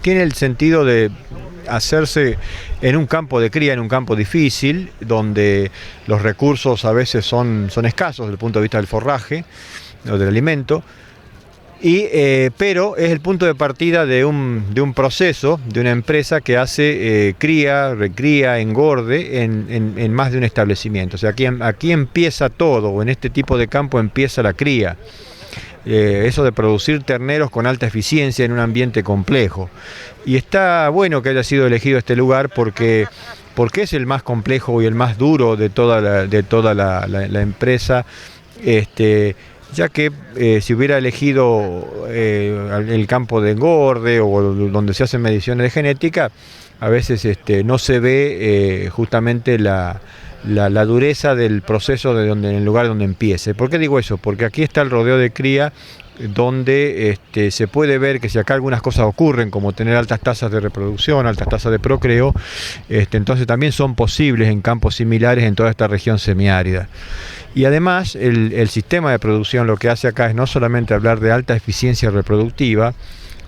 Tiene el sentido de hacerse en un campo de cría, en un campo difícil, donde los recursos a veces son escasos desde el punto de vista del forraje o del alimento, pero es el punto de partida de un proceso, de una empresa que hace cría, recría, engorde en más de un establecimiento. O sea, aquí empieza todo, o en este tipo de campo empieza la cría. Eso de producir terneros con alta eficiencia en un ambiente complejo. Y está bueno que haya sido elegido este lugar porque es el más complejo y el más duro de toda la empresa, ya que si hubiera elegido el campo de engorde o donde se hacen mediciones de genética, a veces no se ve justamente la dureza del proceso en el lugar donde empiece. ¿Por qué digo eso? Porque aquí está el rodeo de cría, donde se puede ver que si acá algunas cosas ocurren, como tener altas tasas de reproducción, altas tasas de procreo, entonces también son posibles en campos similares en toda esta región semiárida. Y además el sistema de producción lo que hace acá es no solamente hablar de alta eficiencia reproductiva,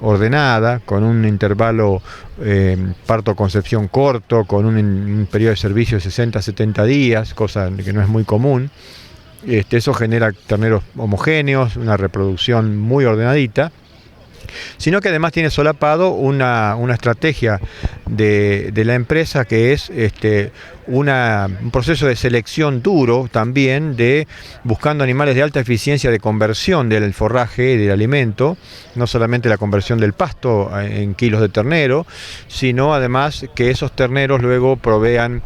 ordenada, con un intervalo parto-concepción corto, con un periodo de servicio de 60-70 días, cosa que no es muy común. Eso genera terneros homogéneos, una reproducción muy ordenadita, sino que además tiene solapado una estrategia de la empresa que es un proceso de selección duro también, buscando animales de alta eficiencia de conversión del forraje y del alimento, no solamente la conversión del pasto en kilos de ternero, sino además que esos terneros luego provean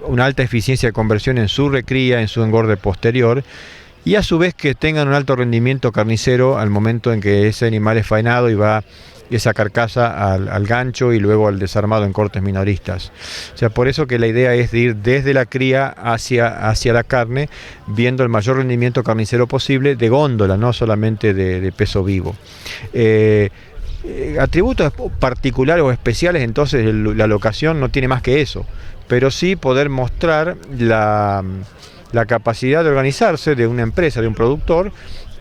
una alta eficiencia de conversión en su recría, en su engorde posterior, y a su vez que tengan un alto rendimiento carnicero al momento en que ese animal es faenado y va esa carcasa al gancho y luego al desarmado en cortes minoristas. O sea, por eso que la idea es de ir desde la cría hacia la carne, viendo el mayor rendimiento carnicero posible de góndola, no solamente de peso vivo. Atributos particulares o especiales, entonces la locación no tiene más que eso, pero sí poder mostrar la capacidad de organizarse de una empresa, de un productor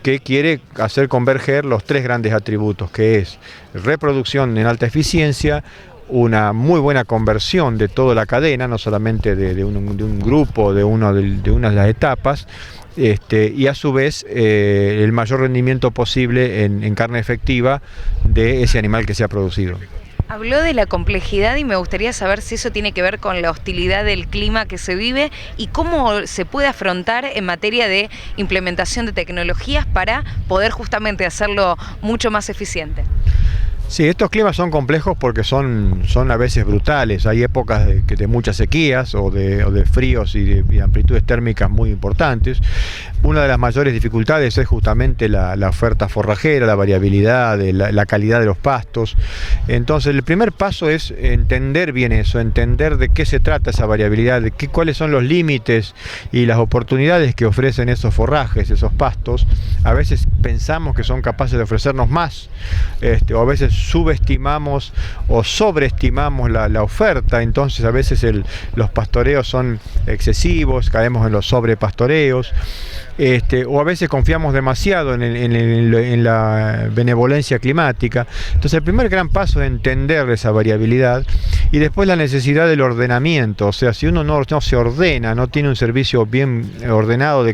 que quiere hacer converger los tres grandes atributos, que es reproducción en alta eficiencia, una muy buena conversión de toda la cadena, no solamente de un grupo, de una de las etapas, y a su vez el mayor rendimiento posible en carne efectiva de ese animal que se ha producido. Habló de la complejidad y me gustaría saber si eso tiene que ver con la hostilidad del clima que se vive y cómo se puede afrontar en materia de implementación de tecnologías para poder justamente hacerlo mucho más eficiente. Sí, estos climas son complejos porque son a veces brutales. Hay épocas de muchas sequías o de fríos y de amplitudes térmicas muy importantes. Una de las mayores dificultades es justamente la oferta forrajera, la variabilidad, la calidad de los pastos. Entonces el primer paso es entender bien eso, entender de qué se trata esa variabilidad, cuáles son los límites y las oportunidades que ofrecen esos forrajes, esos pastos. A veces pensamos que son capaces de ofrecernos más, o a veces subestimamos o sobreestimamos la oferta, entonces a veces los pastoreos son excesivos, caemos en los sobrepastoreos, o a veces confiamos demasiado en la benevolencia climática. Entonces el primer gran paso es entender esa variabilidad y después la necesidad del ordenamiento. O sea, si uno no se ordena, no tiene un servicio bien ordenado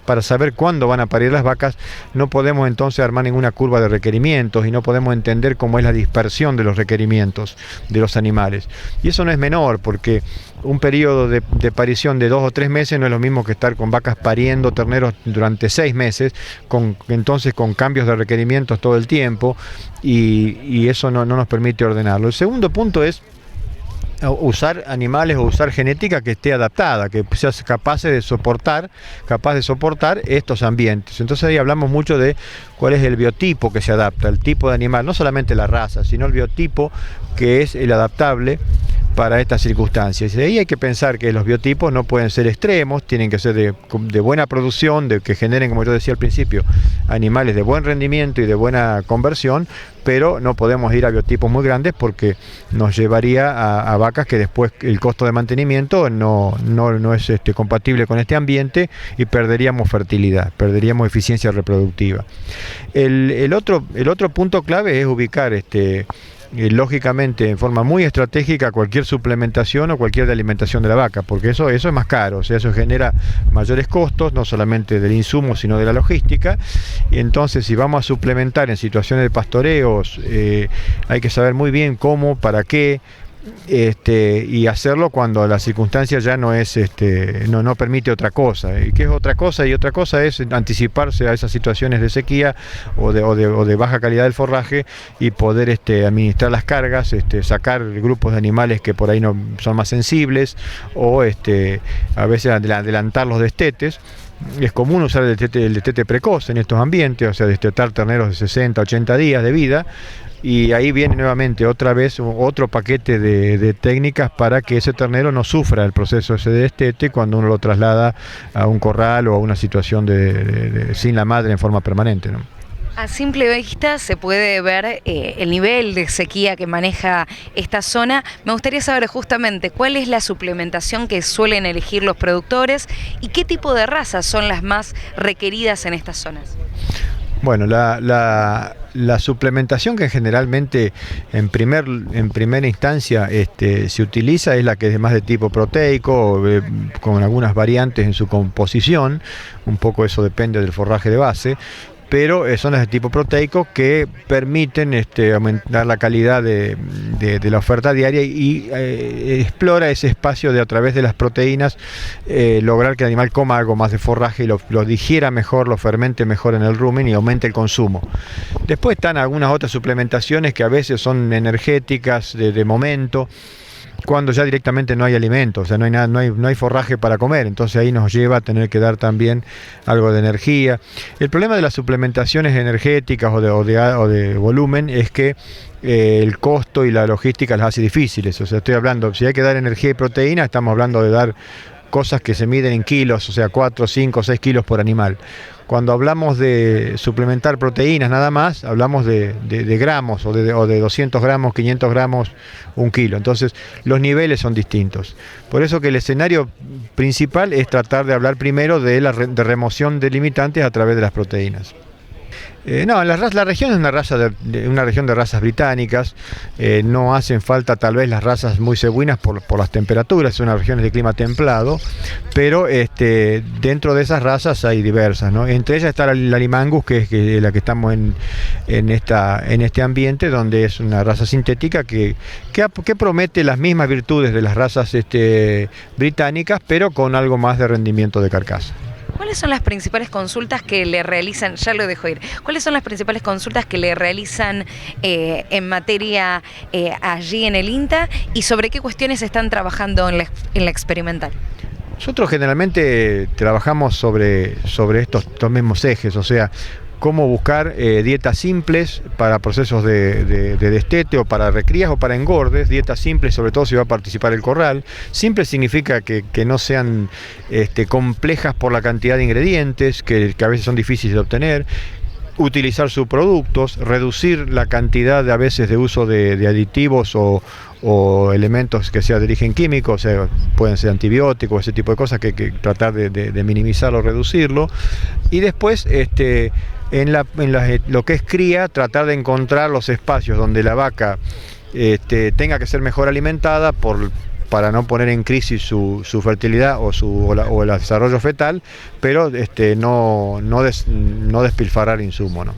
para saber cuándo van a parir las vacas, no podemos entonces armar ninguna curva de requerimientos y no podemos entender cómo es la dispersión de los requerimientos de los animales. Y eso no es menor, porque un periodo de parición de 2 o 3 meses no es lo mismo que estar con vacas pariendo terneros durante 6 meses, entonces con cambios de requerimientos todo el tiempo, y eso no nos permite ordenarlo. El segundo punto es usar animales o usar genética que esté adaptada, que sea capaz de soportar estos ambientes. Entonces ahí hablamos mucho de cuál es el biotipo que se adapta, el tipo de animal, no solamente la raza, sino el biotipo que es el adaptable para estas circunstancias. Y de ahí hay que pensar que los biotipos no pueden ser extremos, tienen que ser de buena producción, de que generen, como yo decía al principio, animales de buen rendimiento y de buena conversión, pero no podemos ir a biotipos muy grandes porque nos llevaría a vacas que después el costo de mantenimiento no es compatible con este ambiente y perderíamos fertilidad, perderíamos eficiencia reproductiva. El otro punto clave es ubicar lógicamente en forma muy estratégica cualquier suplementación o cualquier de alimentación de la vaca, porque eso es más caro, o sea, eso genera mayores costos, no solamente del insumo, sino de la logística. Y entonces, si vamos a suplementar en situaciones de pastoreos, hay que saber muy bien cómo, para qué, y hacerlo cuando la circunstancia ya no es no permite otra cosa. ¿Y qué es otra cosa? Y otra cosa es anticiparse a esas situaciones de sequía o de baja calidad del forraje y poder administrar las cargas, sacar grupos de animales que por ahí no son más sensibles, o a veces adelantar los destetes. Es común usar el destete precoz en estos ambientes, o sea, destetar terneros de 60, 80 días de vida. Y ahí viene nuevamente otra vez otro paquete de técnicas para que ese ternero no sufra el proceso ese de destete cuando uno lo traslada a un corral o a una situación sin la madre en forma permanente, ¿no? A simple vista se puede ver el nivel de sequía que maneja esta zona. Me gustaría saber justamente cuál es la suplementación que suelen elegir los productores y qué tipo de razas son las más requeridas en estas zonas. Bueno, la suplementación que generalmente en primera instancia se utiliza es la que es más de tipo proteico, con algunas variantes en su composición, un poco eso depende del forraje de base, pero son las de tipo proteico que permiten aumentar la calidad de la oferta diaria y explora ese espacio de, a través de las proteínas, lograr que el animal coma algo más de forraje y lo digiera mejor, lo fermente mejor en el rumen y aumente el consumo. Después están algunas otras suplementaciones que a veces son energéticas de momento, cuando ya directamente no hay alimento, o sea, no hay nada, no hay forraje para comer, entonces ahí nos lleva a tener que dar también algo de energía. El problema de las suplementaciones energéticas o de volumen es que el costo y la logística las hace difíciles, o sea, estoy hablando, si hay que dar energía y proteína, estamos hablando de dar cosas que se miden en kilos, o sea, 4, 5, 6 kilos por animal. Cuando hablamos de suplementar proteínas nada más, hablamos de gramos o de 200 gramos, 500 gramos, 1 kilo. Entonces los niveles son distintos. Por eso que el escenario principal es tratar de hablar primero de remoción de limitantes a través de las proteínas. No, la región es una región de razas británicas, no hacen falta tal vez las razas muy cebuinas por las temperaturas, son unas regiones de clima templado, pero dentro de esas razas hay diversas, ¿no? Entre ellas está la Limangus, que es la que estamos en este ambiente, donde es una raza sintética que promete las mismas virtudes de las razas británicas, pero con algo más de rendimiento de carcasa. ¿Cuáles son las principales consultas que le realizan, ya lo dejo ir, cuáles son las principales consultas que le realizan en materia allí en el INTA y sobre qué cuestiones están trabajando en la experimental? Nosotros generalmente trabajamos sobre estos mismos ejes, o sea, cómo buscar dietas simples para procesos de destete o para recrías o para engordes, dietas simples sobre todo si va a participar el corral. Simple significa que no sean complejas por la cantidad de ingredientes, que a veces son difíciles de obtener. Utilizar subproductos, reducir la cantidad a veces de uso de aditivos o elementos que sea de origen químico, o sea, pueden ser antibióticos, ese tipo de cosas que tratar de minimizarlo o reducirlo. Y después lo que es cría, tratar de encontrar los espacios donde la vaca tenga que ser mejor alimentada para no poner en crisis su fertilidad o el desarrollo fetal, pero no despilfarrar insumo, ¿no?